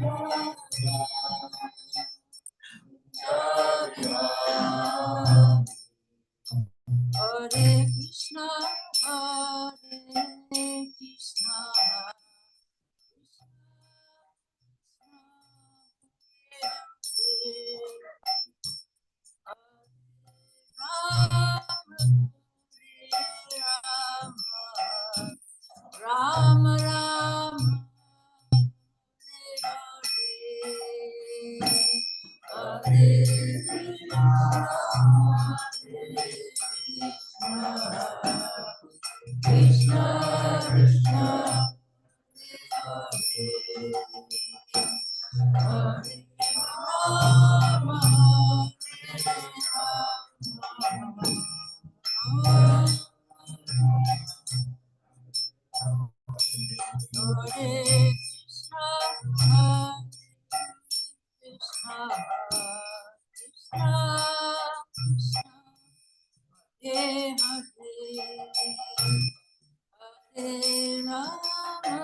Hare Krishna, Hare Krishna, Ram Ram, Hare Krishna, Krishna Krishna, Hare Rama, Hare Krishna, Krishna Krishna, Hare Hare, Hare Rama,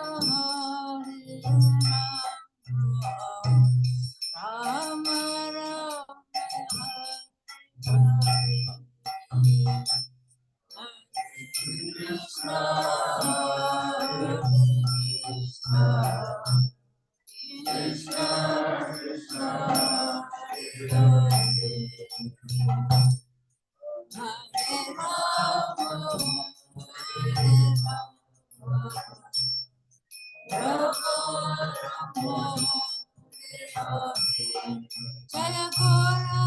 Rama Rama, Krishna, Krishna, Krishna, Hare Rama, Jaya Gora,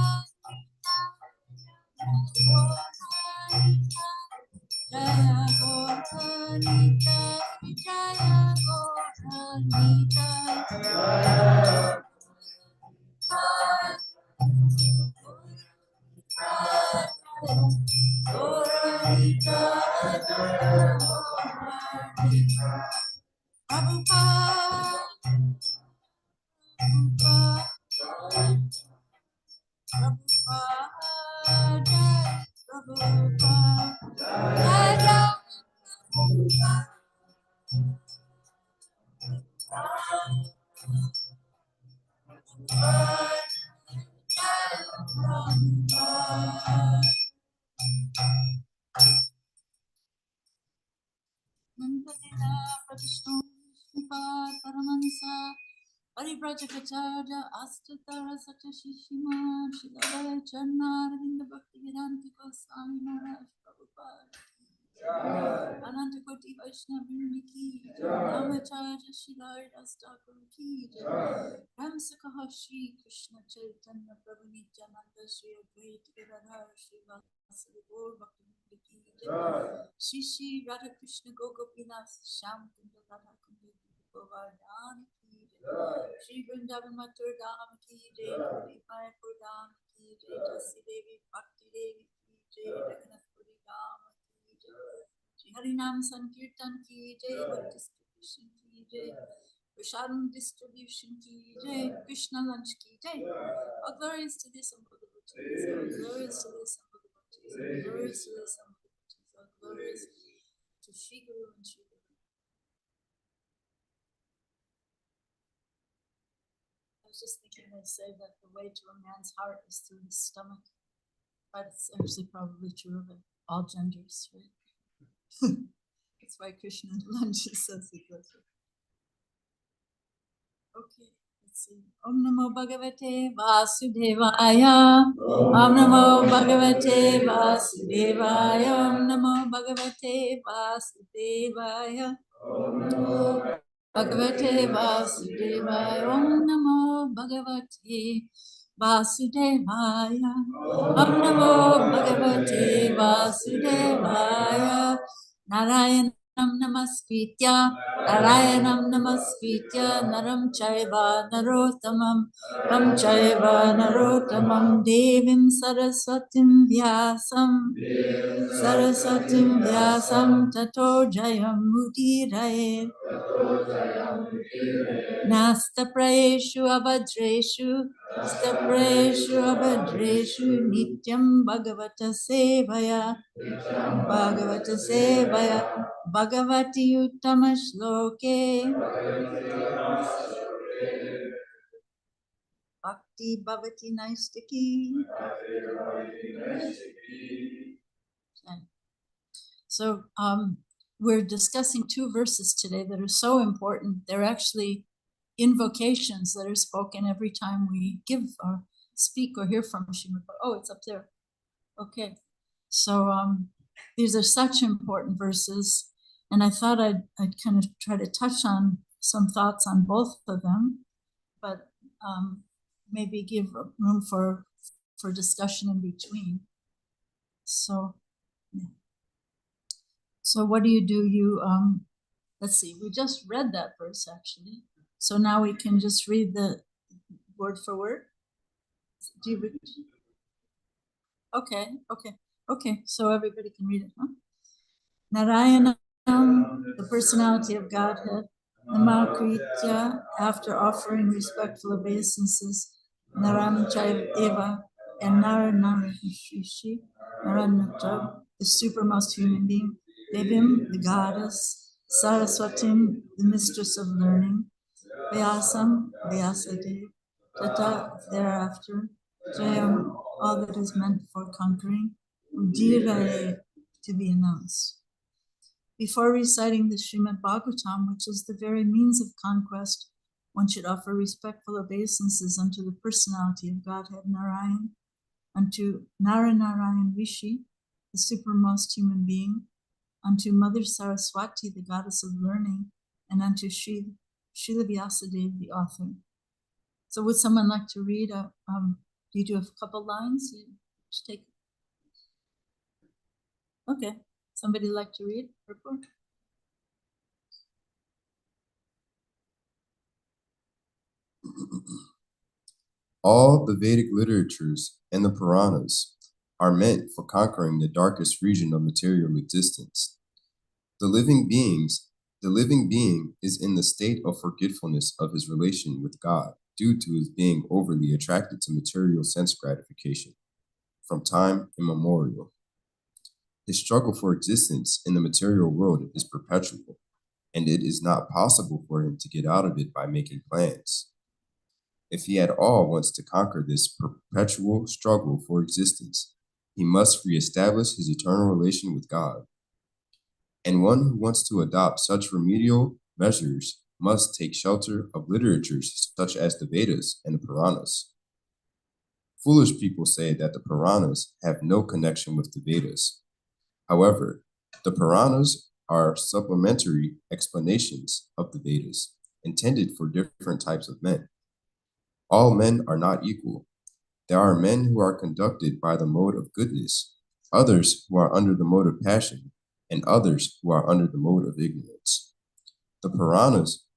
Jaya Goranita, Jaya Goranita, Goranita, Prabhupada, Prabhupada, Prabhupada, Nandavila Pradishtam Sripad Paramansa Parivrajakachaja Astatara Satashishima Shilabaya Charnarinda Bhakti Vedanti Goswami Maharaj Prabhupada Ananta Koti Vaishnava Vrindi Ki Namacharya Shilai Rastakur Ki Ramsakaha Shri Krishna Chaitanya Prabhu Nityananda Shri Advaita Gadadhar Shri Vasudeva Gaur Bhakti Vrindi Ki Shri Shri Radha Krishna Gopinath Shyam Kunda Radha Kunda Govardhan Ki Shri Vrindavan Mathur Dham Ki Jai Koti Mayapur Dham Ki Jai Jasi Devi Bhakti Devi Ki Jai Raghunath Puri Dham Ki Jai Shri Harinam Sankirtan Ki Jai Bhakti Distribution Ki Jai Prashadam Distribution Ki Jai Krishna Lunch Ki Jai. All glories to the Assembled Devotees, all glories to the Assembled Devotees, all glories to the Assembled Devotees, all glories to Shri Guru and Shri Guru. I was just thinking they say that the way to a man's heart is through his stomach, but it's actually probably true of all genders, right? That's why Krishna lunches says it. Okay, let's see. Om Namo Bhagavate Vasudevaya. Om Namo Bhagavate Vasudevaya. Om Namo Bhagavate Vasudevaya. Bhagavate Vasudevaya. Om Namo Bhagavate Vasudevaya. Om Namo Bhagavate Vasudevaya. Narayanam Namaskritya, Narayanam Namaskritya, Naram Chaiva Narottamam, Ram Chaiva Narottamam, Devim Saraswatim Vyasam, Tato Jayam Mudiraye. Nasta Prayeshu Abhadreshu, Nityam Bhagavata Sevaya, Bhagavati Uttama Shloke, bhakti bhavati naistiki. Okay. So we're discussing two verses today that are so important. They're actually invocations that are spoken every time we give or speak or hear from Srimad. Oh, it's up there. Okay. So these are such important verses, and I thought I'd kind of try to touch on some thoughts on both of them, but maybe give room for discussion in between. So, yeah. So what do? You let's see. We just read that verse actually. So now we can just read the word for word. Do you read? Okay. So everybody can read it, huh? Narayana, the personality of Godhead, Namakritya, after offering respectful obeisances, Naram Eva, and Naranarishi, Naranata, the supermost human being, Devim, the goddess, Saraswatim, the mistress of learning, Vyasam, Vyasadev, Tata, thereafter, Jayam, all that is meant for conquering, Udiraye, to be announced. Before reciting the Srimad Bhagavatam, which is the very means of conquest, one should offer respectful obeisances unto the personality of Godhead Narayan, unto Naranarayan Rishi, the supermost human being, unto Mother Saraswati, the goddess of learning, and unto Srila Vyasadeva, the author. So would someone like to read? Do you do a couple lines? You just take. Okay. Somebody like to read? Report. All the Vedic literatures and the Puranas are meant for conquering the darkest region of material existence. The living being is in the state of forgetfulness of his relation with God due to his being overly attracted to material sense gratification from time immemorial. His struggle for existence in the material world is perpetual, and it is not possible for him to get out of it by making plans. If he at all wants to conquer this perpetual struggle for existence, he must reestablish his eternal relation with God. And one who wants to adopt such remedial measures must take shelter of literatures such as the Vedas and the Puranas. Foolish people say that the Puranas have no connection with the Vedas. However, the Puranas are supplementary explanations of the Vedas, intended for different types of men. All men are not equal. There are men who are conducted by the mode of goodness, others who are under the mode of passion, and others who are under the mode of ignorance. The Puranas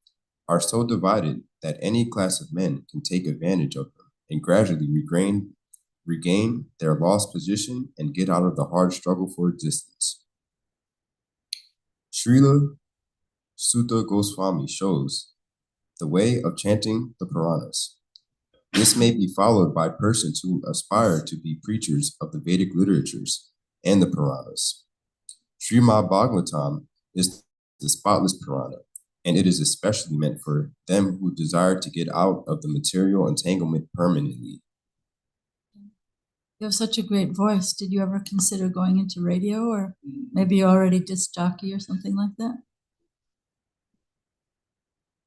are so divided that any class of men can take advantage of them and gradually regain their lost position and get out of the hard struggle for existence. Srila Sutta Goswami shows the way of chanting the Puranas. This may be followed by persons who aspire to be preachers of the Vedic literatures and the Puranas. Srimad Bhagavatam is the spotless Purana, and it is especially meant for them who desire to get out of the material entanglement permanently. You have such a great voice. Did you ever consider going into radio, or maybe you already disc jockey or something like that?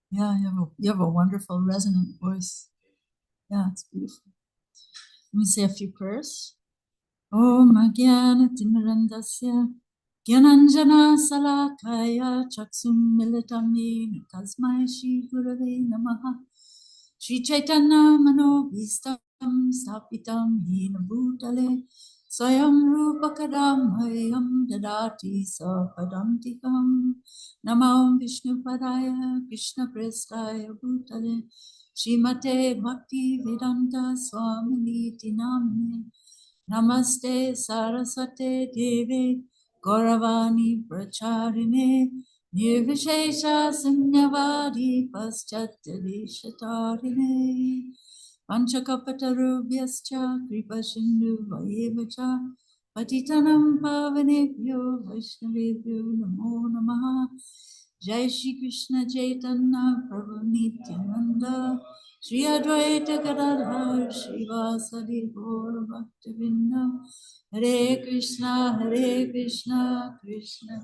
Yeah, you have a wonderful resonant voice. Yeah, it's beautiful. Let me say a few prayers. Om Jnana Timirandasya Gyananjana Salakaya Chaksum Militam Yena Tasmai Shri Gurave Namaha Shri Chaitanya Mano Bhistam Stapitam Yena Bhutale Swayam Rupakadam Hayam Dadati Sapadantikam Namam Vishnu Padaya Krishna Prestaya Bhutale Srimate Bhakti Vedanta Swamini Namne Namaste Saraswate Deve Gauravani Pracharine Nirvishesha Sunyavadi Paschatyavishatarine Panchakapatarubhyascha Kripashindu Vayevacha Patitanam Pavanebhyo Vaishnavebhyo Namo Namaha Jai Shri Krishna Chaitanya Prabhu Nityananda Shri Advaita Gadadhar Srivasadi Gaur Bhaktivinoda Hare Krishna Krishna Krishna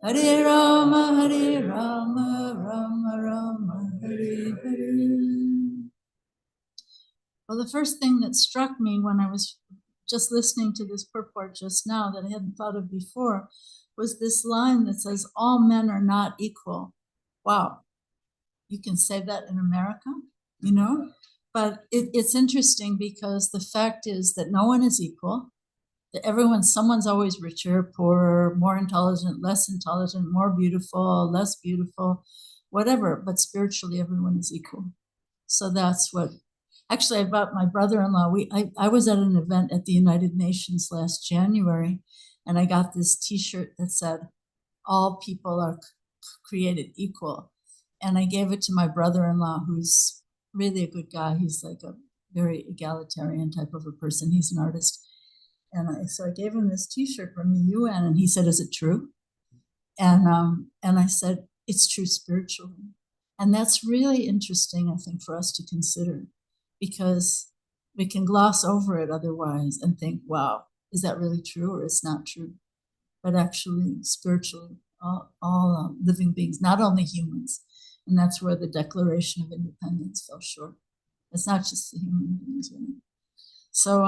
Hare Hare Rama Rama Rama Hare Hare. Well, the first thing that struck me when I was just listening to this purport just now that I hadn't thought of before was this line that says, all men are not equal. Wow, you can say that in America, you know? But it's interesting because the fact is that no one is equal, that someone's always richer, poorer, more intelligent, less intelligent, more beautiful, less beautiful, whatever, but spiritually everyone is equal. So that's what, actually I bought my brother-in-law, I was at an event at the United Nations last January, and I got this t-shirt that said, all people are created equal. And I gave it to my brother-in-law, who's really a good guy. He's like a very egalitarian type of a person. He's an artist. And so I gave him this t-shirt from the UN, and he said, is it true? And I said, it's true spiritually. And that's really interesting, I think, for us to consider, because we can gloss over it otherwise and think, wow, is that really true or it's not true? But actually, spiritually, all living beings, not only humans. And that's where the Declaration of Independence fell short. It's not just the human beings, right? So,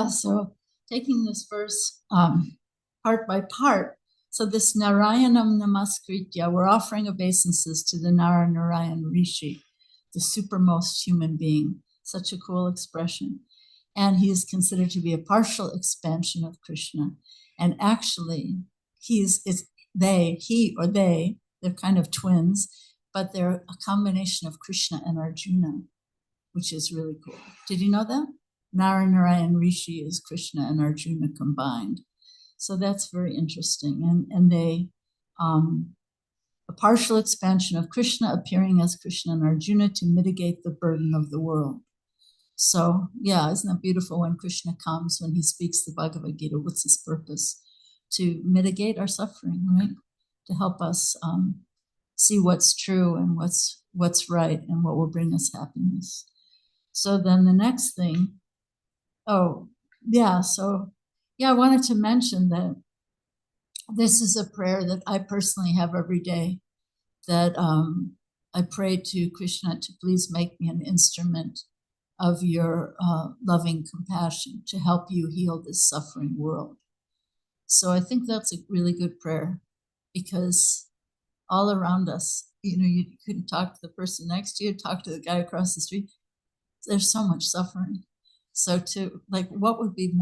so taking this verse part by part, so this Narayanam Namaskritya, we're offering obeisances to the Narayan Rishi, the supermost human being. Such a cool expression. And he is considered to be a partial expansion of Krishna. And actually, they're kind of twins, but they're a combination of Krishna and Arjuna, which is really cool. Did you know that? Narayan Rishi is Krishna and Arjuna combined. So that's very interesting. And they, a partial expansion of Krishna appearing as Krishna and Arjuna to mitigate the burden of the world. So yeah, isn't that beautiful when Krishna comes, when he speaks the Bhagavad Gita, what's his purpose? To mitigate our suffering, right? To help us see what's true and what's right and what will bring us happiness. So then the next thing, I wanted to mention that this is a prayer that I personally have every day, that I pray to Krishna to please make me an instrument of your loving compassion to help you heal this suffering world. So I think that's a really good prayer, because all around us, you couldn't talk to the person next to you, talk to the guy across the street. There's so much suffering. So what would be in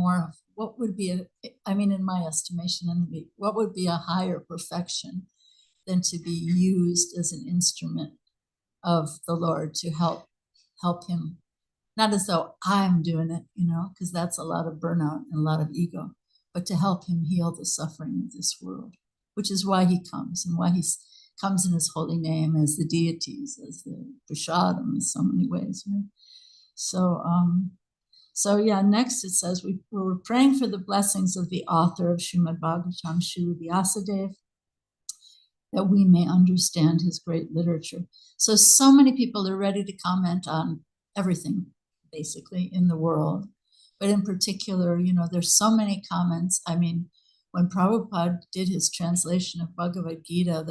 my estimation, what would be a higher perfection than to be used as an instrument of the Lord to help him? Not as though I'm doing it, because that's a lot of burnout and a lot of ego, but to help him heal the suffering of this world, which is why he comes, and why he comes in his holy name as the deities, as the Prashadam in so many ways, right? Next it says, we're praying for the blessings of the author of Srimad Bhagavatam, Srila Vyasadeva, that we may understand his great literature. So many people are ready to comment on everything, basically, in the world. But in particular, there's so many comments. I mean, when Prabhupada did his translation of Bhagavad Gita,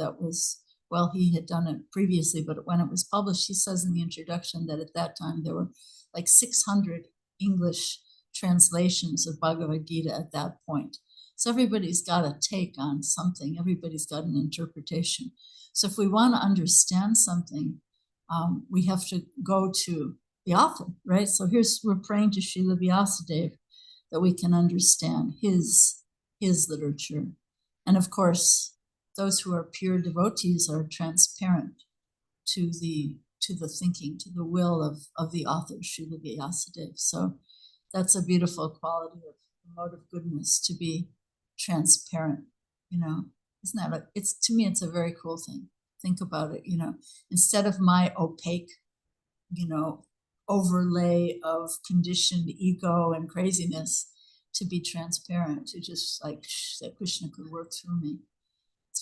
he had done it previously, but when it was published, he says in the introduction that at that time there were like 600 English translations of Bhagavad Gita at that point. So everybody's got a take on something. Everybody's got an interpretation. So if we want to understand something, we have to go to the author, right? So we're praying to Srila Vyasadeva that we can understand his literature. And of course, those who are pure devotees are transparent to the thinking, to the will of the author, Srila Vyasadeva. So that's a beautiful quality of the mode of goodness, to be transparent, Isn't that to me, it's a very cool thing. Think about it, instead of my opaque, overlay of conditioned ego and craziness, to be transparent, to just that Krishna could work through me.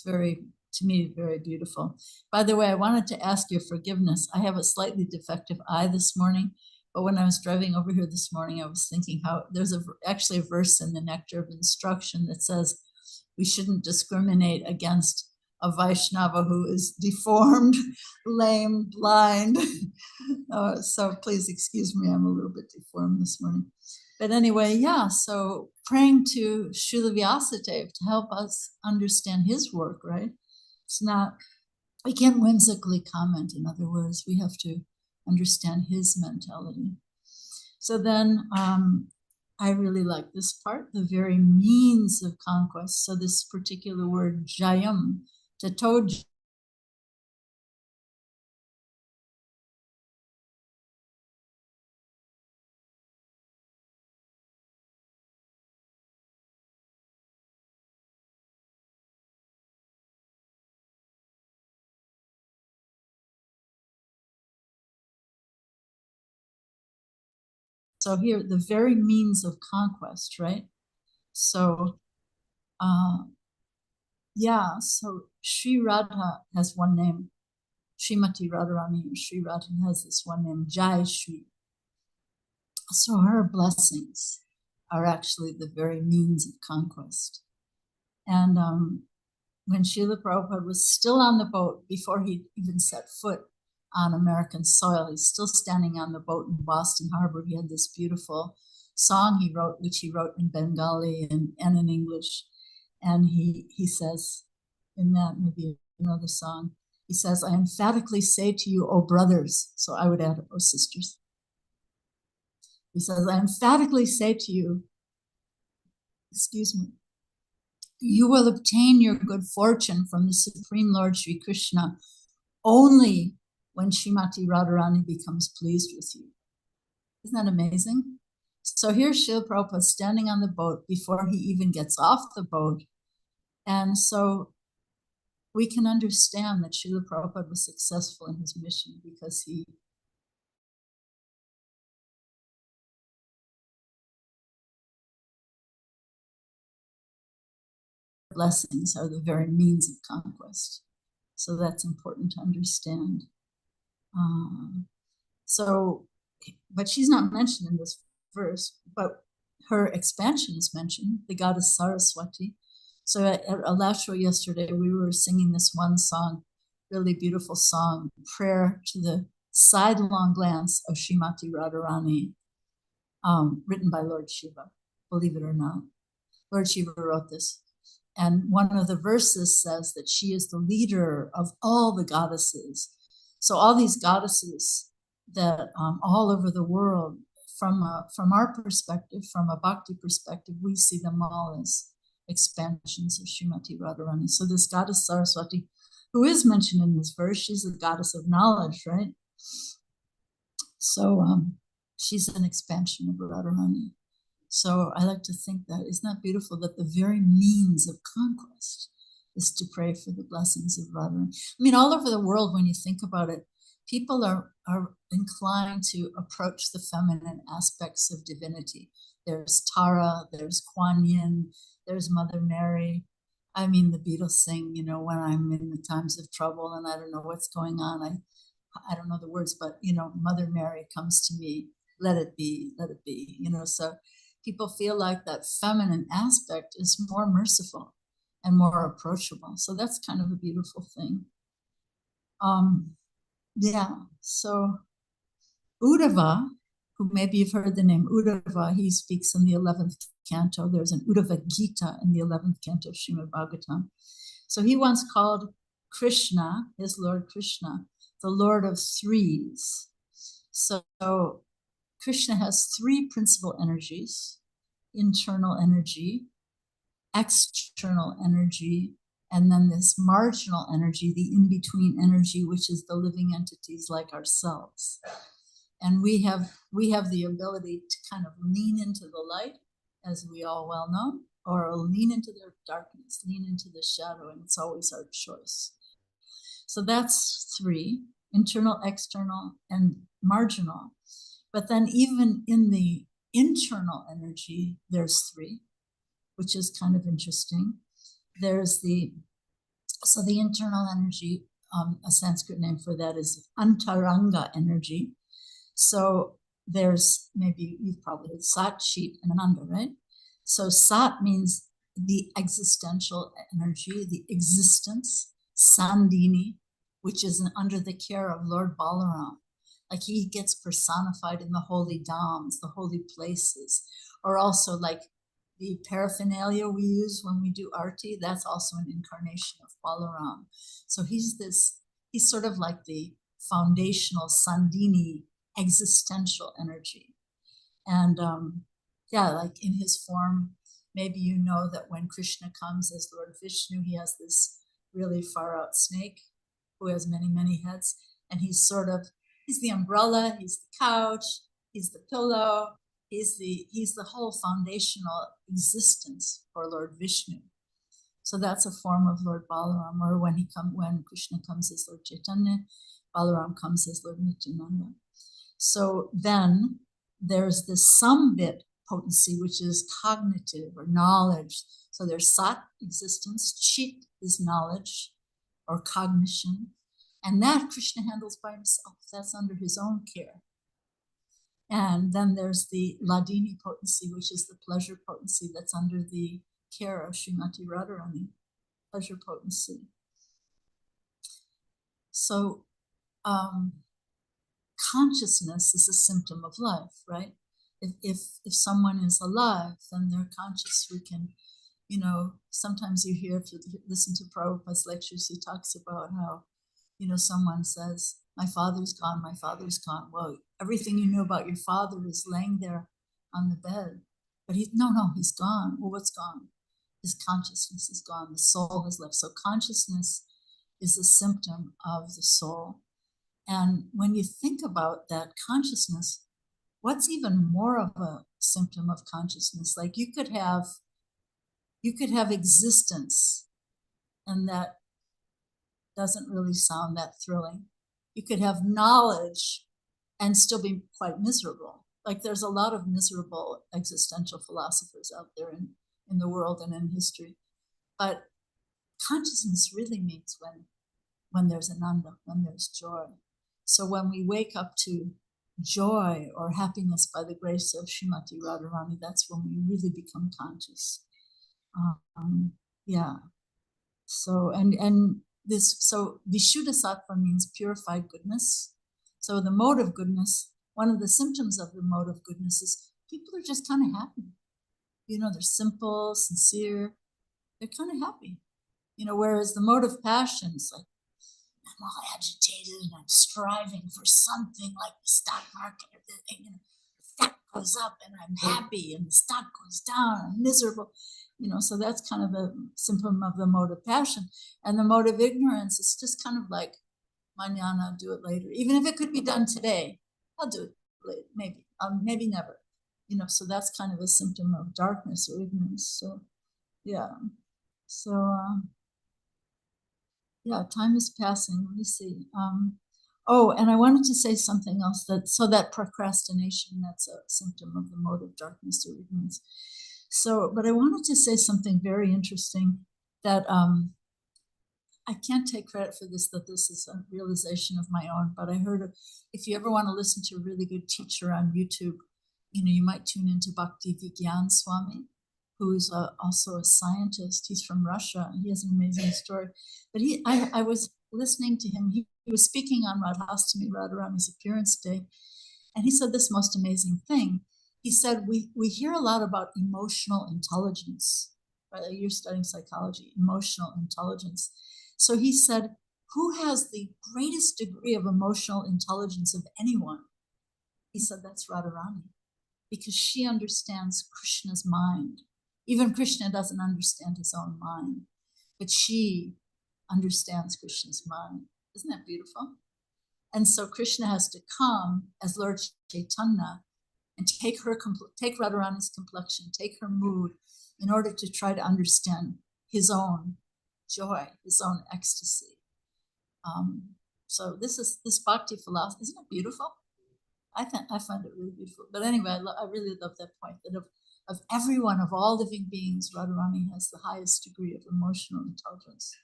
very, to me, very beautiful. By the way, I wanted to ask your forgiveness. I have a slightly defective eye this morning, but when I was driving over here this morning, I was thinking how there's actually a verse in the Nectar of Instruction that says we shouldn't discriminate against a Vaishnava who is deformed, lame, blind. So please excuse me, I'm a little bit deformed this morning. But anyway, yeah, so praying to Srila Vyasadeva to help us understand his work, right? It's not, we can't whimsically comment, in other words, we have to understand his mentality. So then I really like this part, the very means of conquest. So this particular word, jayam, tato. So here, the very means of conquest, right? So, yeah, so Sri Radha has one name. Srimati Radharani or Sri Radha has this one name, Jai Shri. So her blessings are actually the very means of conquest. And when Srila Prabhupada was still on the boat, before he even set foot on American soil, he's still standing on the boat in Boston Harbor. He had this beautiful song he wrote, which he wrote in Bengali and in English. And he says in that, maybe another song, he says, I emphatically say to you, O brothers, so I would add, O sisters. He says, I emphatically say to you, excuse me, you will obtain your good fortune from the Supreme Lord Sri Krishna only when Srimati Radharani becomes pleased with you. Isn't that amazing? So here's Srila Prabhupada standing on the boat before he even gets off the boat. And so we can understand that Srila Prabhupada was successful in his mission because he blessings are the very means of conquest. So that's important to understand. But she's not mentioned in this verse, but her expansion is mentioned, the goddess Saraswati. So at Alashwa yesterday, we were singing this one song, really beautiful song, Prayer to the Sidelong Glance of Srimati Radharani, written by Lord Shiva, believe it or not. Lord Shiva wrote this. And one of the verses says that she is the leader of all the goddesses. So all these goddesses that all over the world, from our perspective, from a bhakti perspective, we see them all as expansions of Srimati Radharani. So this goddess Saraswati, who is mentioned in this verse, she's a goddess of knowledge, right? So she's an expansion of Radharani. So I like to think that, isn't that beautiful, that the very means of conquest is to pray for the blessings of Radharani. I mean, all over the world, when you think about it, people are inclined to approach the feminine aspects of divinity. There's Tara, there's Kuan Yin, there's Mother Mary. I mean, the Beatles sing, you know, when I'm in the times of trouble and I don't know what's going on, I don't know the words, but, you know, Mother Mary comes to me, let it be, you know. So people feel like that feminine aspect is more merciful and more approachable. So that's kind of a beautiful thing. Yeah, so Uddhava, who maybe you've heard the name Uddhava, he speaks in the 11th canto. There's an Uddhava Gita in the 11th canto of Srimad Bhagavatam. So he once called Krishna, his Lord Krishna, the Lord of Threes. So Krishna has three principal energies: internal energy, external energy, and then this marginal energy, the in-between energy, which is the living entities like ourselves. And we have the ability to kind of lean into the light, as we all well know, or lean into the darkness, lean into the shadow, and it's always our choice. So that's three: internal, external, and marginal. But then even in the internal energy, there's three, which is kind of interesting. There's the So the internal energy, a Sanskrit name for that is antaranga energy. So there's, maybe you've probably heard Sat, Chit, and Ananda, right? So Sat means the existential energy, the existence, Sandini, which is under the care of Lord Balaram. Like he gets personified in the holy dhams, the holy places, or also like the paraphernalia we use when we do arti, that's also an incarnation of Balaram. So he's sort of like the foundational Sandini existential energy. And yeah, like in his form, maybe you know that when Krishna comes as Lord Vishnu, he has this really far out snake who has many, many heads. And he's the umbrella, he's the couch, he's the pillow, he's the whole foundational existence for Lord Vishnu. So that's a form of Lord Balaram, or when Krishna comes as Lord Chaitanya, Balaram comes as Lord Nityananda. So then there's the sambit potency, which is cognitive or knowledge. So there's sat, existence, chit is knowledge or cognition. And that Krishna handles by himself. That's under his own care. And then there's the ladini potency, which is the pleasure potency that's under the care of Srimati Radharani, pleasure potency. So consciousness is a symptom of life, right? If someone is alive, then they're conscious. We can, sometimes you hear, if you listen to Prabhupada's lectures, he talks about how, someone says, my father's gone, my father's gone. Well, everything you know about your father is laying there on the bed. But he's gone. Well, what's gone? His consciousness is gone. The soul has left. So consciousness is a symptom of the soul. And when you think about that consciousness, what's even more of a symptom of consciousness? Like you could have existence, and that doesn't really sound that thrilling. You could have knowledge and still be quite miserable. Like there's a lot of miserable existential philosophers out there in the world and in history. But consciousness really means when there's ananda, when there's joy. So when we wake up to joy or happiness by the grace of Srimati Radharani, that's when we really become conscious. Yeah. So so Vishuddha Sattva means purified goodness. So the mode of goodness, one of the symptoms of the mode of goodness is people are just kind of happy. They're simple, sincere, they're kind of happy. Whereas the mode of passion is like, I'm all agitated and I'm striving for something like the stock market or the stock goes up and I'm happy and the stock goes down, I'm miserable. So that's kind of a symptom of the mode of passion. And the mode of ignorance is just kind of like, mañana, do it later. Even if it could be done today, I'll do it later, maybe never. So that's kind of a symptom of darkness or ignorance. So yeah. So yeah, time is passing. Let me see. And I wanted to say something else that procrastination, that's a symptom of the mode of darkness or ignorance. So, but I wanted to say something very interesting that I can't take credit for this, that this is a realization of my own, but I heard if you ever want to listen to a really good teacher on YouTube, you might tune into Bhakti Vigyan Swami, who's also a scientist. He's from Russia. He has an amazing story. But I was listening to him. He was speaking on Radhastami, Radharani's appearance day, and he said this most amazing thing. He said, we hear a lot about emotional intelligence, right? You're studying psychology, emotional intelligence. So he said, who has the greatest degree of emotional intelligence of anyone? He said, that's Radharani, because she understands Krishna's mind. Even Krishna doesn't understand his own mind, but she understands Krishna's mind. Isn't that beautiful? And so Krishna has to come as Lord Chaitanya and take Radharani's complexion, take her mood, in order to try to understand his own joy, his own ecstasy. So this bhakti philosophy, isn't it beautiful? I find it really beautiful. But anyway, I really love that point, that of everyone, of all living beings, Radharani has the highest degree of emotional intelligence.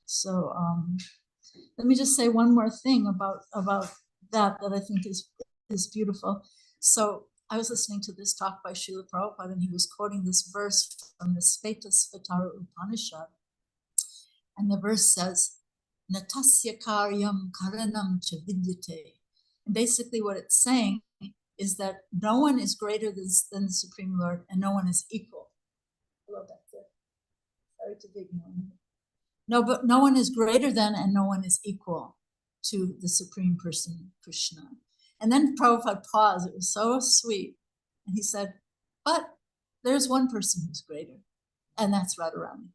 So let me just say one more thing about that I think is beautiful. So I was listening to this talk by Srila Prabhupada, and he was quoting this verse from the Svetasvatara Upanishad. And the verse says, Natasya karyam karanam cha vidyate. And basically what it's saying is that no one is greater than the Supreme Lord, and no one is equal. Hello, back there. Sorry to be ignoring. No, but no one is greater than and no one is equal to the Supreme Person, Krishna. And then Prabhupada paused. It was so sweet. And he said, but there's one person who's greater, and that's Radharani.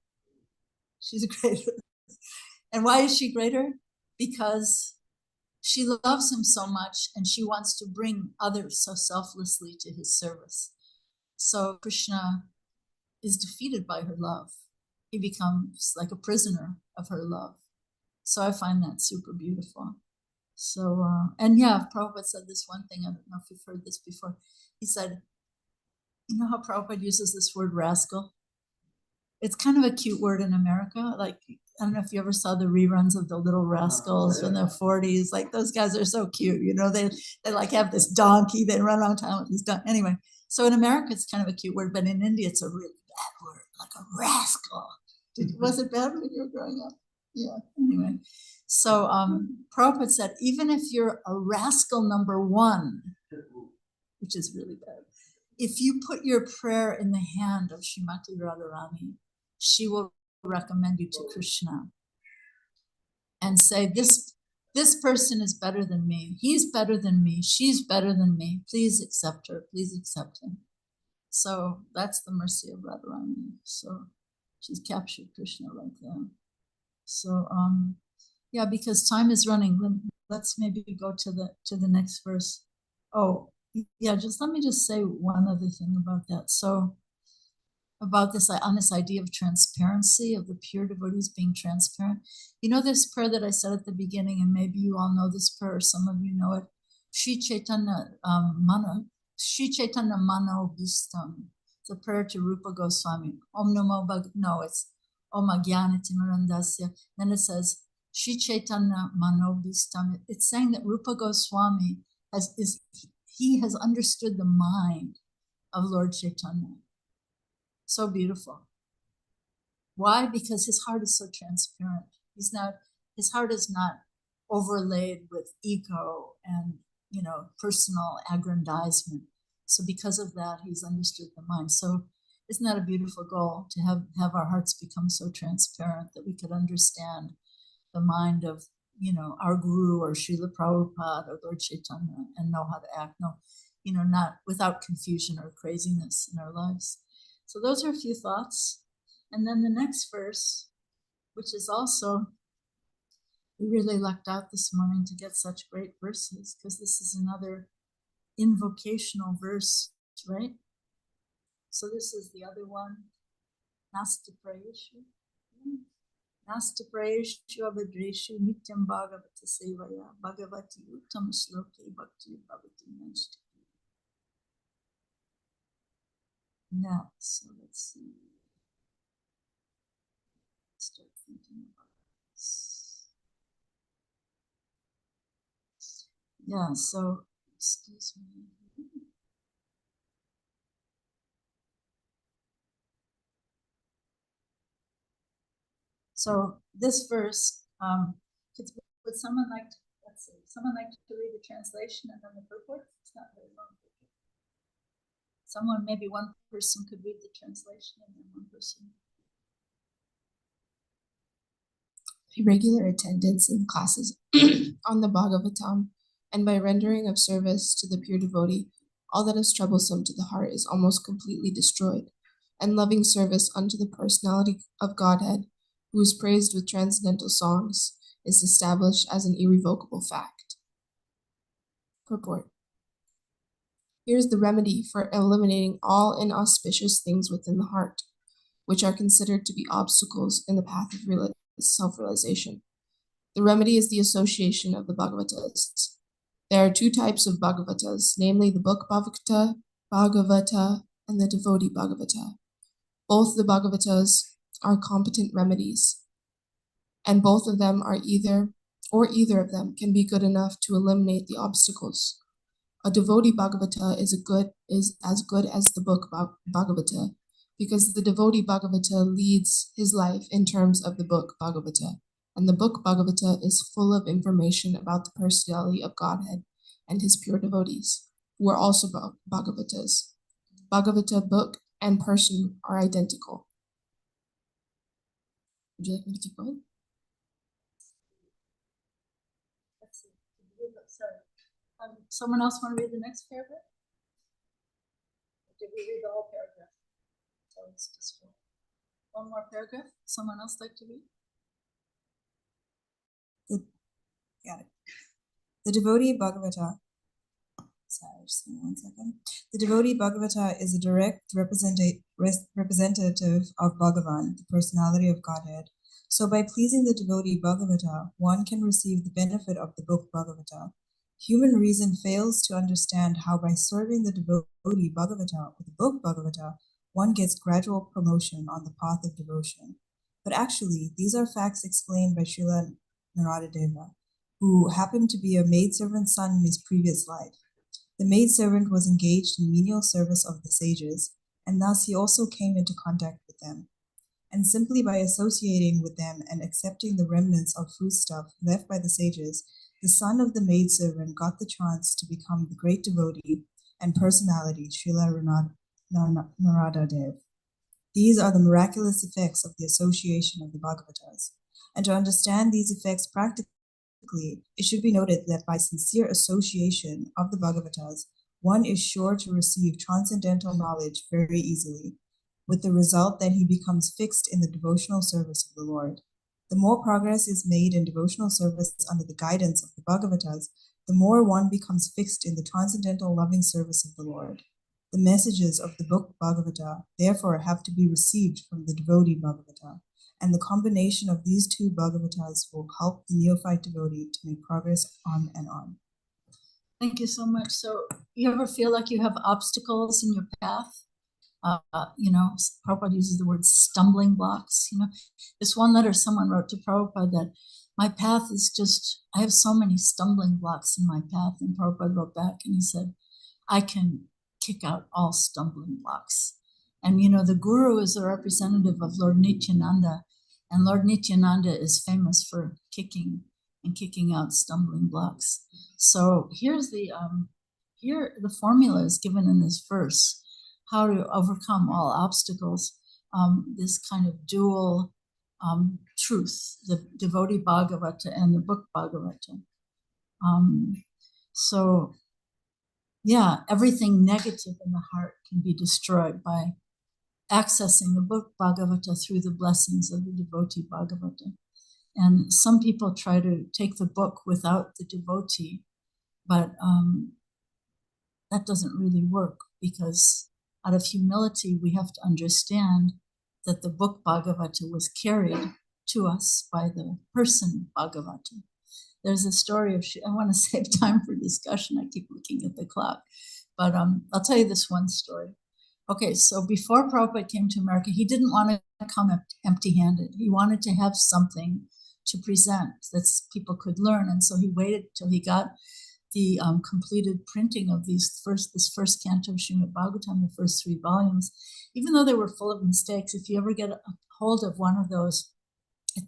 She's greater. And why is she greater? Because she loves him so much and she wants to bring others so selflessly to his service. So Krishna is defeated by her love. He becomes like a prisoner of her love. So I find that super beautiful. So, and yeah, Prabhupada said this one thing, I don't know if you've heard this before. He said, you know how Prabhupada uses this word rascal? It's kind of a cute word in America. Like, I don't know if you ever saw the reruns of the Little Rascals in their 40s. Like, those guys are so cute. You know, they like have this donkey. They run around town with this donkey. Anyway, so in America, it's kind of a cute word, but in India, it's a really bad word, like a rascal. Was it bad when you were growing up? Yeah, anyway. So Prabhupada said, even if you're a rascal number one, which is really bad, if you put your prayer in the hand of Srimati Radharani, she will recommend you to Krishna and say, this person is better than me. He's better than me. She's better than me. Please accept her. Please accept him. So that's the mercy of Radharani. So she's captured Krishna right there. So yeah, because time is running. Let's maybe go to the next verse. Oh, yeah, let me just say one other thing about that. So about this, on this idea of transparency, of the pure devotees being transparent. You know this prayer that I said at the beginning, and maybe you all know this prayer, some of you know it. Sri Chaitanya Mano Bhistam. It's a prayer to Rupa Goswami. Om Namo no, it's Om Agyanatimirandasya. Then it says, Sri Chaitanya Mano Bhistam. It's saying that Rupa Goswami has understood the mind of Lord Chaitanya. So beautiful. Why? Because his heart is so transparent. His heart is not overlaid with ego and, personal aggrandizement. So because of that, he's understood the mind. So isn't that a beautiful goal, to have our hearts become so transparent that we could understand the mind of, our Guru or Srila Prabhupada or Lord Chaitanya, and know how to act, not without confusion or craziness in our lives. So those are a few thoughts. And then the next verse, which is also, we really lucked out this morning to get such great verses, because this is another invocational verse, right? So this is the other one, Nasta Prayeshu. Nasta Prayeshu Abhadreshu Nityam Bhagavata Sevaya Bhagavati Uttam Shloke Bhakti Bhavati Nashti. Yeah, so let's see. Start thinking about this. Yeah, so excuse me. So this verse, would someone like to, someone like to read the translation and then the purport? It's not very long. Someone, maybe one person could read the translation and then one person. By regular attendance in classes on the Bhagavatam, and by rendering of service to the pure devotee, all that is troublesome to the heart is almost completely destroyed, and loving service unto the personality of Godhead, who is praised with transcendental songs, is established as an irrevocable fact. Purport. Here is the remedy for eliminating all inauspicious things within the heart, which are considered to be obstacles in the path of self-realization. The remedy is the association of the Bhagavatas. There are two types of Bhagavatas, namely the book Bhagavata and the devotee Bhagavata. Both the Bhagavatas are competent remedies. and both of them are either of them can be good enough to eliminate the obstacles. A devotee Bhagavata is as good as the book Bhagavata, because the devotee Bhagavata leads his life in terms of the book Bhagavata, and the book Bhagavata is full of information about the personality of Godhead and his pure devotees, who are also Bhagavatas. Bhagavata book and person are identical. Would you like me to keep going? Let's see. Sorry. Someone else want to read the next paragraph? Or did we read the whole paragraph? So it's just one more paragraph. Someone else like to read? Got it. The devotee Bhagavata. Sorry, just give me 1 second. The devotee Bhagavata is a direct representative of Bhagavan, the personality of Godhead. So by pleasing the devotee Bhagavata, one can receive the benefit of the book Bhagavata. Human reason fails to understand how by serving the devotee Bhagavata or the book Bhagavata, one gets gradual promotion on the path of devotion. But actually, these are facts explained by Srila Naradadeva, who happened to be a maidservant's son in his previous life. The maidservant was engaged in menial service of the sages, and thus he also came into contact with them. And simply by associating with them and accepting the remnants of foodstuff left by the sages, the son of the maidservant got the chance to become the great devotee and personality, Srila Naradadev. These are the miraculous effects of the association of the Bhagavatas. And to understand these effects practically, it should be noted that by sincere association of the Bhagavatas, one is sure to receive transcendental knowledge very easily, with the result that he becomes fixed in the devotional service of the Lord. The more progress is made in devotional service under the guidance of the Bhagavatas, the more one becomes fixed in the transcendental loving service of the Lord. The messages of the book Bhagavata, therefore, have to be received from the devotee Bhagavata, and the combination of these two Bhagavatas will help the neophyte devotee to make progress on and on. Thank you so much. So you ever feel like you have obstacles in your path? Prabhupada uses the word stumbling blocks. This one letter someone wrote to Prabhupada that my path is just, I have so many stumbling blocks in my path. And Prabhupada wrote back and he said, I can kick out all stumbling blocks. And the Guru is a representative of Lord Nityananda, and Lord Nityananda is famous for kicking out stumbling blocks. So here's the formula is given in this verse, how to overcome all obstacles, this kind of dual truth, the devotee Bhagavata and the book Bhagavata. Everything negative in the heart can be destroyed by accessing the book Bhagavata through the blessings of the devotee Bhagavata. And some people try to take the book without the devotee, but that doesn't really work, because out of humility, we have to understand that the book Bhagavata was carried to us by the person Bhagavata. There's a story of, I want to save time for discussion. I keep looking at the clock, but I'll tell you this one story. Okay, so before Prabhupada came to America, he didn't want to come empty-handed. He wanted to have something to present that people could learn, and so he waited till he got the completed printing of this first canto of Srimad Bhagavatam, the first 3 volumes. Even though they were full of mistakes, if you ever get a hold of one of those,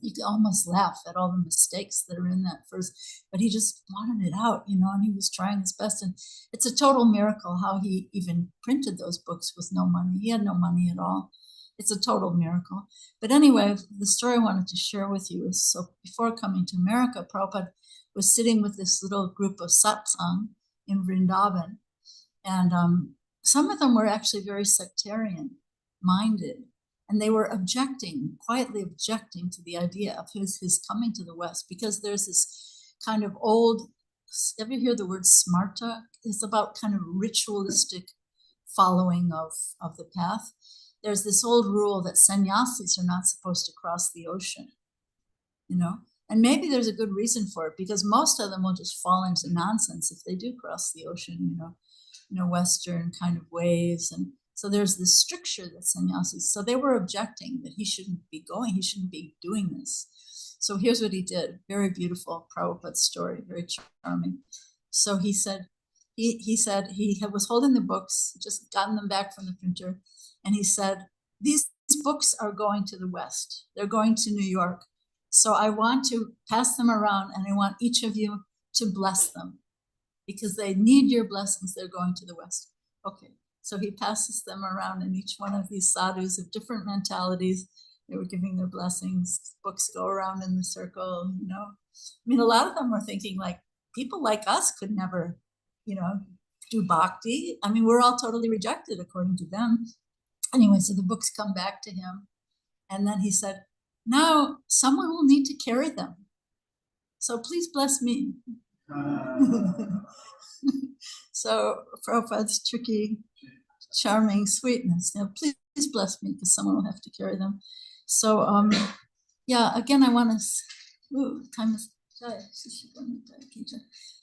you can almost laugh at all the mistakes that are in that first, but he just wanted it out, and he was trying his best. And it's a total miracle how he even printed those books with no money. He had no money at all. It's a total miracle. But anyway, the story I wanted to share with you is, so before coming to America, Prabhupada was sitting with this little group of satsang in Vrindavan. And some of them were actually very sectarian minded. And they were quietly objecting to the idea of his coming to the West, because there's this kind of old, ever hear the word smarta? It's about kind of ritualistic following of the path. There's this old rule that sannyasis are not supposed to cross the ocean, and maybe there's a good reason for it, because most of them will just fall into nonsense if they do cross the ocean, Western kind of ways. And so there's this stricture that sannyasis, so they were objecting that he shouldn't be going, he shouldn't be doing this. So here's what he did. Very beautiful Prabhupada story, very charming. So he said he was holding the books, just gotten them back from the printer, and he said, these books are going to the West. They're going to New York. So I want to pass them around, and I want each of you to bless them because they need your blessings. They're going to the West. Okay, so he passes them around, and each one of these sadhus of different mentalities, they were giving their blessings. Books go around in the circle, you know. I mean, a lot of them were thinking like, people like us could never, you know, do bhakti. I mean, we're all totally rejected according to them. Anyway, so the books come back to him. And then he said, now someone will need to carry them. So please bless me. So Prabhupada's tricky, charming sweetness. Now, please bless me because someone will have to carry them. So, yeah, again, I want to, time is,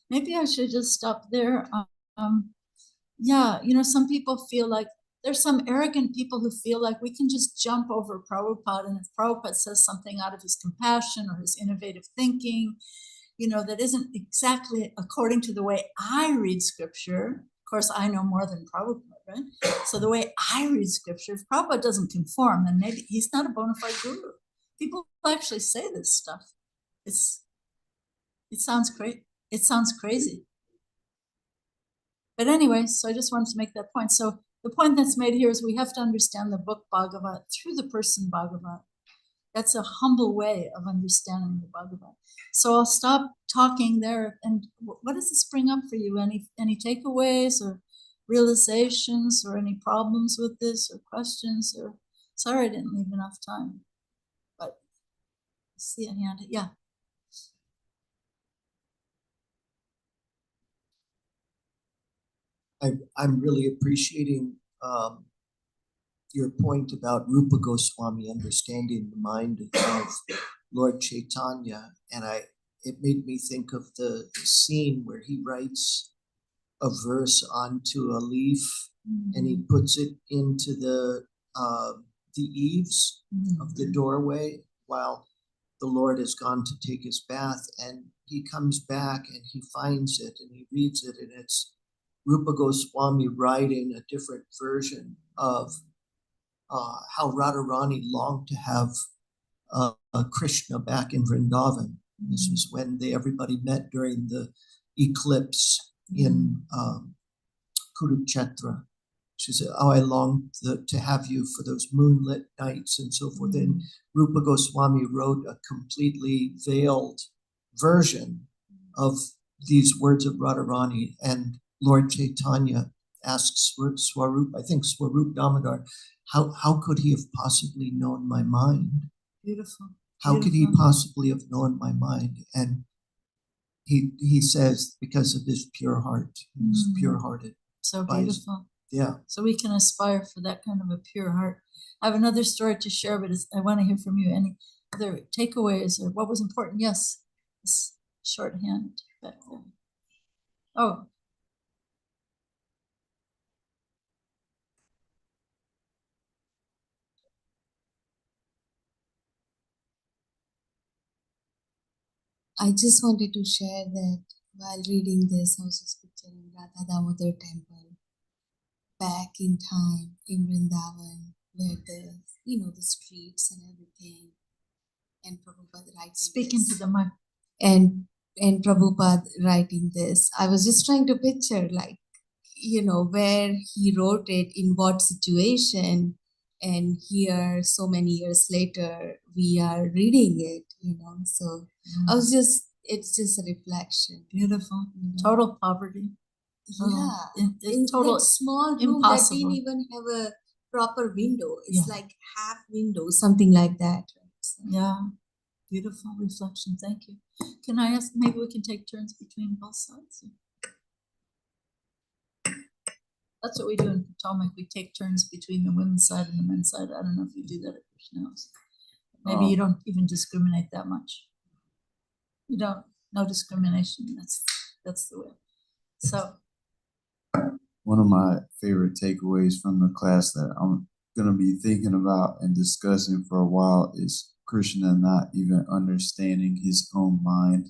maybe I should just stop there. Yeah, you know, some people feel like, there's some arrogant people who feel like we can just jump over Prabhupada, and if Prabhupada says something out of his compassion or his innovative thinking, you know, that isn't exactly according to the way I read scripture. Of course, I know more than Prabhupada, right? So the way I read scripture, if Prabhupada doesn't conform, then maybe he's not a bona fide guru. People actually say this stuff. It sounds great. It sounds crazy. But anyway, so I just wanted to make that point. So the point that's made here is we have to understand the book Bhagavat through the person Bhagavat. That's a humble way of understanding the Bhagavat. So I'll stop talking there. And what does this bring up for you? Any takeaways or realizations or any problems with this or questions? Or sorry, I didn't leave enough time. But see a hand. Yeah. I'm really appreciating your point about Rupa Goswami understanding the mind of Lord Chaitanya, and it made me think of the scene where he writes a verse onto a leaf and he puts it into the eaves of the doorway while the Lord has gone to take his bath, and he comes back and he finds it and he reads it, and it's Rupa Goswami writing a different version of how Radharani longed to have Krishna back in Vrindavan. This was when everybody met during the eclipse in Kurukshetra. She said, oh, I long to have you for those moonlit nights and so forth. And Rupa Goswami wrote a completely veiled version of these words of Radharani, and Lord Chaitanya asks Swarup, I think Swarup Damodar, how could he have possibly known my mind? Beautiful. How could he possibly have known my mind? And he says, because of his pure heart, he's pure-hearted. So beautiful. Yeah. So we can aspire for that kind of a pure heart. I have another story to share, but I want to hear from you. Any other takeaways or what was important? Yes, this shorthand back there. Oh. I just wanted to share that while reading this, I was just picturing Radha Damodar temple back in time in Vrindavan, where the streets and everything, and Prabhupada writing Speaking this. to the mic. And Prabhupada writing this. I was just trying to picture where he wrote it, in what situation, and here so many years later we are reading it, so it's just a reflection. Beautiful. Total poverty. In total that small room impossible. that didn't even have a proper window. It's like half window, something like that. So. Yeah. Beautiful reflection. Thank you. Can I ask, maybe we can take turns between both sides? That's what we do in Potomac. We take turns between the women's side and the men's side. I don't know if you do that at Krishna House. Maybe you don't even discriminate that much. You don't, no discrimination. That's the way. So. One of my favorite takeaways from the class that I'm going to be thinking about and discussing for a while is Krishna not even understanding his own mind,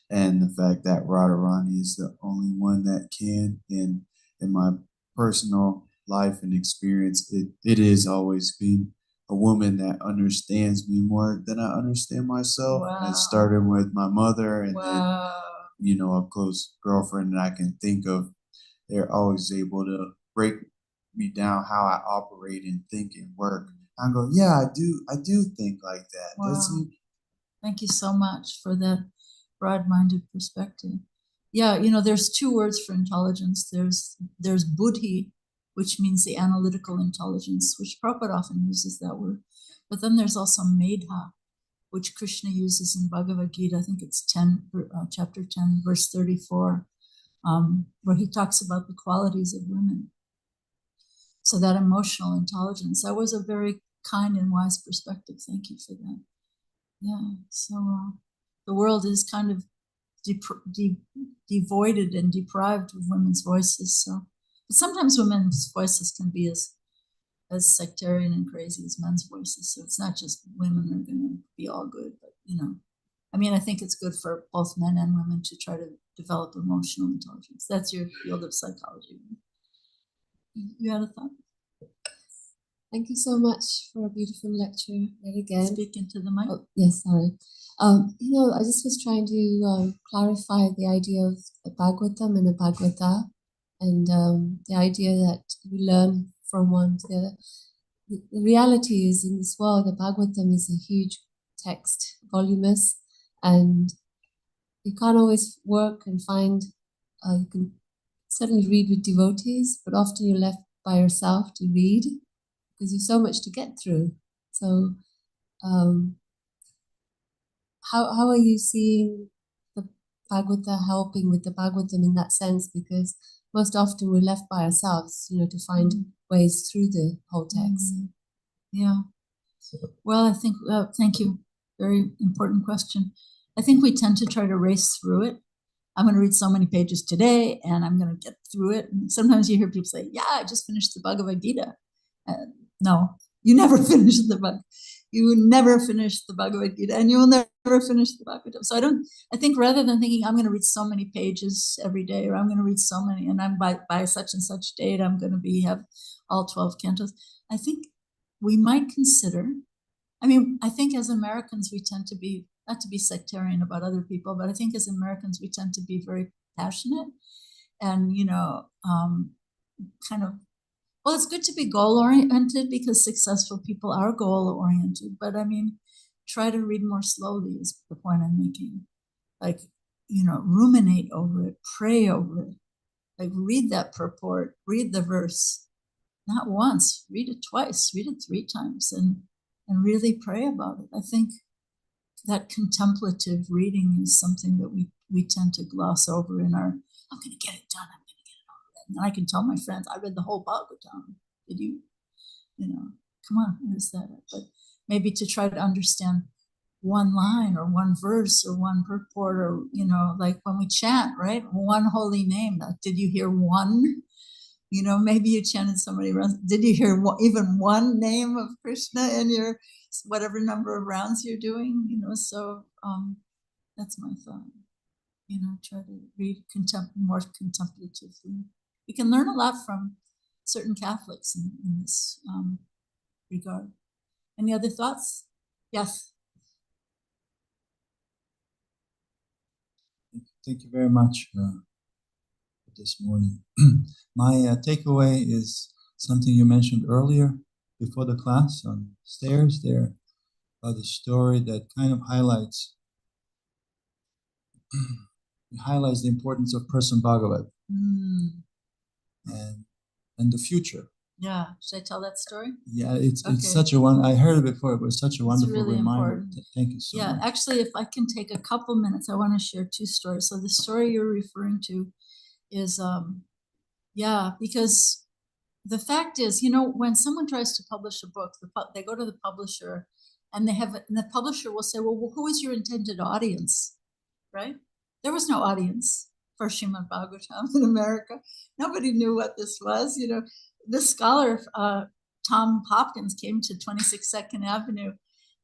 and the fact that Radharani is the only one that can. And in my personal life and experience, it is always been a woman that understands me more than I understand myself. Wow. It started with my mother, and Wow. then a close girlfriend that I can think of. They're always able to break me down how I operate and think and work. I go, yeah, I do think like that. Wow. Thank you so much for that broad-minded perspective. Yeah, there's two words for intelligence. There's buddhi, which means the analytical intelligence, which Prabhupada often uses that word. But then there's also medha, which Krishna uses in Bhagavad Gita. I think it's chapter 10, verse 34, where he talks about the qualities of women. So that emotional intelligence, that was a very kind and wise perspective. Thank you for that. Yeah, so the world is kind of devoided and deprived of women's voices. So, but sometimes women's voices can be as sectarian and crazy as men's voices. So it's not just women are going to be all good, but I think it's good for both men and women to try to develop emotional intelligence. That's your field of psychology. You had a thought? Thank you so much for a beautiful lecture yet again. Speak into the mic. Oh, yes, sorry. I just was trying to clarify the idea of the Bhagavatam and the Bhagavata, and the idea that we learn from one to the other. The reality is, in this world, the Bhagavatam is a huge text, voluminous, and you can't always work and find, you can certainly read with devotees, but often you're left by yourself to read because there's so much to get through. So how are you seeing the Bhagavata helping with the Bhagavatam in that sense? Because most often we're left by ourselves, to find ways through the whole text. Yeah. Well, I think, thank you. Very important question. I think we tend to try to race through it. I'm going to read so many pages today and I'm going to get through it. And sometimes you hear people say, yeah, I just finished the Bhagavad Gita. No, you never finish the book. You never finish the Bhagavad Gita, and you will never finish the Bhagavatam. So I think rather than thinking I'm going to read so many pages every day, or I'm going to read so many, and I'm by such and such date, I'm going to have all 12 cantos. I think we might consider, I think as Americans, we tend to be, not to be sectarian about other people, but I think as Americans, we tend to be very passionate and, kind of, well, it's good to be goal-oriented because successful people are goal-oriented, but try to read more slowly is the point I'm making. Like, ruminate over it, pray over it, like read that purport, read the verse, not once, read it twice, read it 3 times, and really pray about it. I think that contemplative reading is something that we tend to gloss over in our, I'm going to get it done, and I can tell my friends, I read the whole Bhagavatam. Did you? Come on, where's that? But maybe to try to understand one line or one verse or one purport, or, like when we chant, right? One holy name. Did you hear one? Maybe you chanted so many rounds. Did you hear even one name of Krishna in your whatever number of rounds you're doing? So that's my thought. Try to read more contemplatively. We can learn a lot from certain Catholics in this regard. Any other thoughts? Yes. Thank you very much for this morning. My takeaway is something you mentioned earlier before the class on the stairs there, about the story that kind of highlights the importance of Person Bhagavat and the future. Yeah, should I tell that story? Yeah, it's such a one. I heard it before. It was such a wonderful really reminder. Important. Thank you so much. Yeah, actually, if I can take a couple minutes, I want to share 2 stories. So the story you're referring to is, because the fact is, when someone tries to publish a book, they go to the publisher, and the publisher will say, well, who is your intended audience, right? There was no audience for Srimad Bhagavatam in America. Nobody knew what this was. This scholar, Tom Hopkins, came to 26 Second Avenue,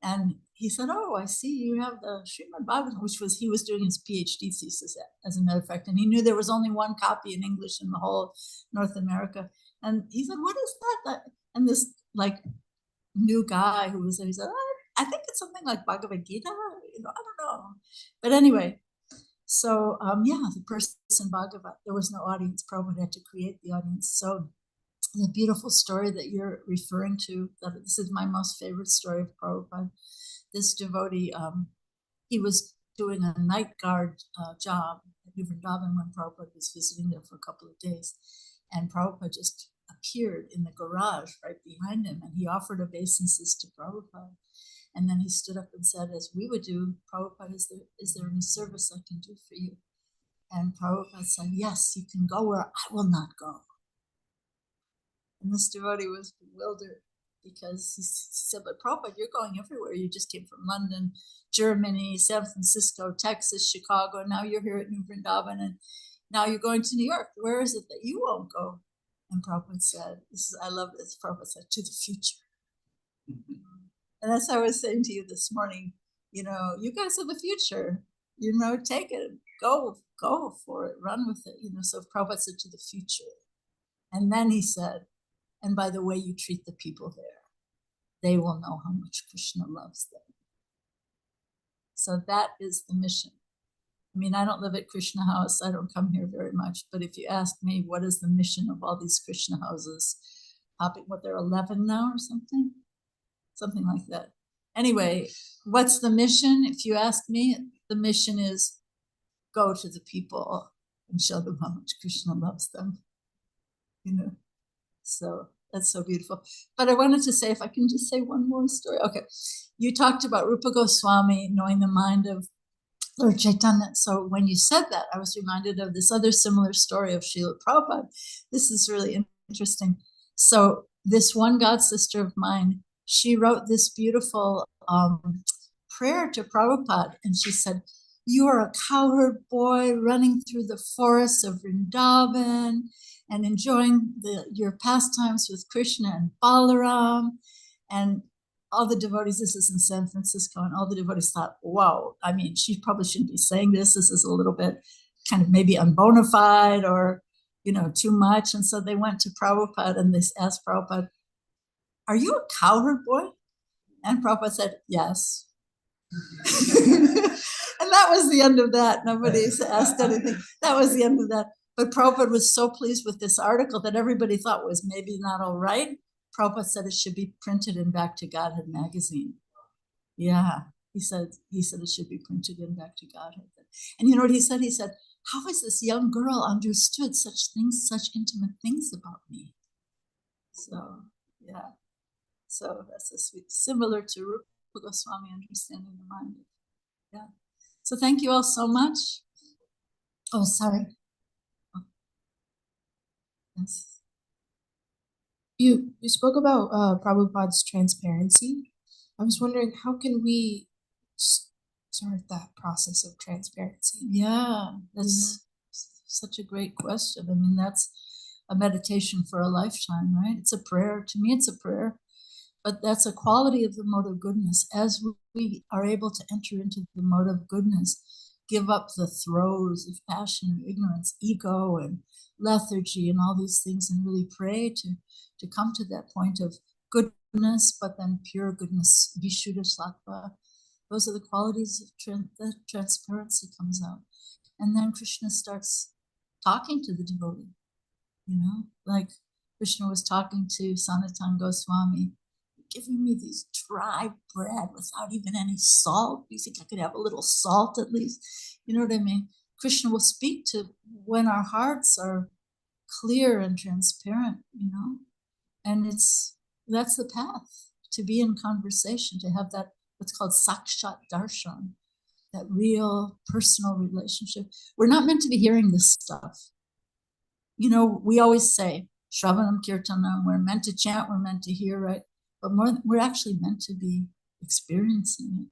and he said, "Oh, I see you have the Srimad Bhagavatam," he was doing his PhD thesis as a matter of fact, and he knew there was only one copy in English in the whole North America. And he said, "What is that?" And this like new guy who was there, he said, "I think it's something like Bhagavad Gita. I don't know." But anyway, so the person Bhagavat, there was no audience. Prabhupada had to create the audience. So the beautiful story that you're referring to, that this is my most favorite story of Prabhupada. This devotee, he was doing a night guard job at New Vrindavan when Prabhupada was visiting there for a couple of days. And Prabhupada just appeared in the garage right behind him, and he offered obeisances to Prabhupada. And then he stood up and said, as we would do, "Prabhupada, is there any service I can do for you?" And Prabhupada said, "Yes, you can go where I will not go." And this devotee was bewildered because he said, "But Prabhupada, you're going everywhere. You just came from London, Germany, San Francisco, Texas, Chicago, and now you're here at New Vrindavan, and now you're going to New York. Where is it that you won't go?" And Prabhupada said, I love this, Prabhupada said, "To the future." And that's how I was saying to you this morning, you guys are the future, take it, go for it, run with it, so Prabhupada said, "To the future." And then he said, "And by the way you treat the people there, they will know how much Krishna loves them." So that is the mission. I mean, I don't live at Krishna House. I don't come here very much. But if you ask me, what is the mission of all these Krishna houses? They're 11 now or something? Something like that. Anyway, what's the mission? If you ask me, the mission is go to the people and show them how much Krishna loves them. So that's so beautiful. But I wanted to say, if I can just say one more story. Okay. You talked about Rupa Goswami knowing the mind of Lord Chaitanya. So when you said that, I was reminded of this other similar story of Srila Prabhupada. This is really interesting. So this one god sister of mine, she wrote this beautiful prayer to Prabhupada. And she said, "You are a cowherd boy running through the forests of Vrindavan and enjoying your pastimes with Krishna and Balaram." And all the devotees, this is in San Francisco, and all the devotees thought, "Whoa, I mean, she probably shouldn't be saying this. This is a little bit kind of maybe unbona fide or, too much." And so they went to Prabhupada and they asked Prabhupada, "Are you a cowherd boy?" And Prabhupada said, "Yes." And that was the end of that. Nobody asked anything. That was the end of that. But Prabhupada was so pleased with this article that everybody thought was maybe not all right. Prabhupada said it should be printed in Back to Godhead magazine. Yeah, he said it should be printed in Back to Godhead. And you know what he said? He said, "How has this young girl understood such things, such intimate things about me?" So, yeah. So that's a sweet, similar to Rupa Goswami understanding the mind. Yeah. So thank you all so much. Oh, sorry. Oh. Yes. You spoke about Prabhupada's transparency. I was wondering, how can we start that process of transparency? Yeah, that's such a great question. I mean, that's a meditation for a lifetime, right? It's a prayer. To me, it's a prayer. But that's a quality of the mode of goodness. As we are able to enter into the mode of goodness, give up the throes of passion and ignorance, ego and lethargy and all these things, and really pray to come to that point of goodness, but then pure goodness, Vishuddha Sattva. Those are the qualities of that transparency comes out. And then Krishna starts talking to the devotee, like Krishna was talking to Sanatana Goswami, "Giving me these dry bread without even any salt. You think I could have a little salt at least?" You know what I mean? Krishna will speak to when our hearts are clear and transparent, and that's the path, to be in conversation, to have that what's called sakshat darshan, that real personal relationship. We're not meant to be hearing this stuff. We always say Shravanam Kirtanam, we're meant to chant, we're meant to hear, right? But we're actually meant to be experiencing it.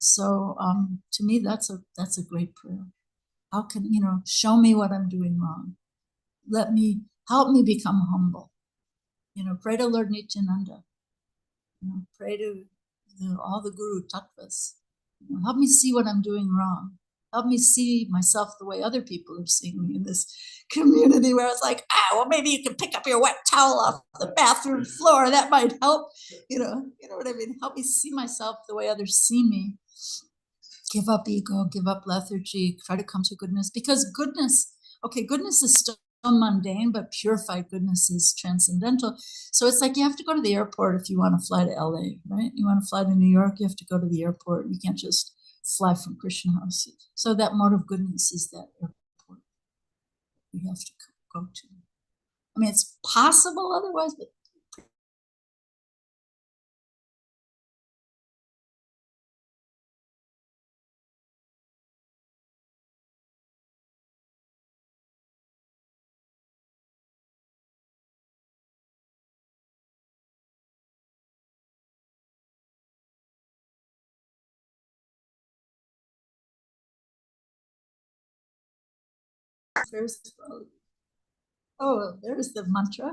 So to me, that's a great prayer. How can, show me what I'm doing wrong. Help me become humble. Pray to Lord Nityananda. Pray to all the guru tattvas. Help me see what I'm doing wrong. Help me see myself the way other people are seeing me in this community where it's like, well, maybe you can pick up your wet towel off the bathroom floor. That might help. You know what I mean? Help me see myself the way others see me. Give up ego, give up lethargy, try to come to goodness, because goodness is still mundane, but purified goodness is transcendental. So it's like you have to go to the airport if you want to fly to LA, right? You want to fly to New York, you have to go to the airport. You can't just fly from Krishna House. So that mode of goodness is that airport we have to go to. I mean, it's possible otherwise, but there's the mantra.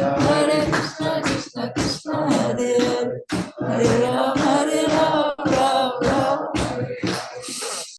Hare Krishna, Krishna Krishna, Hare Hare, Hare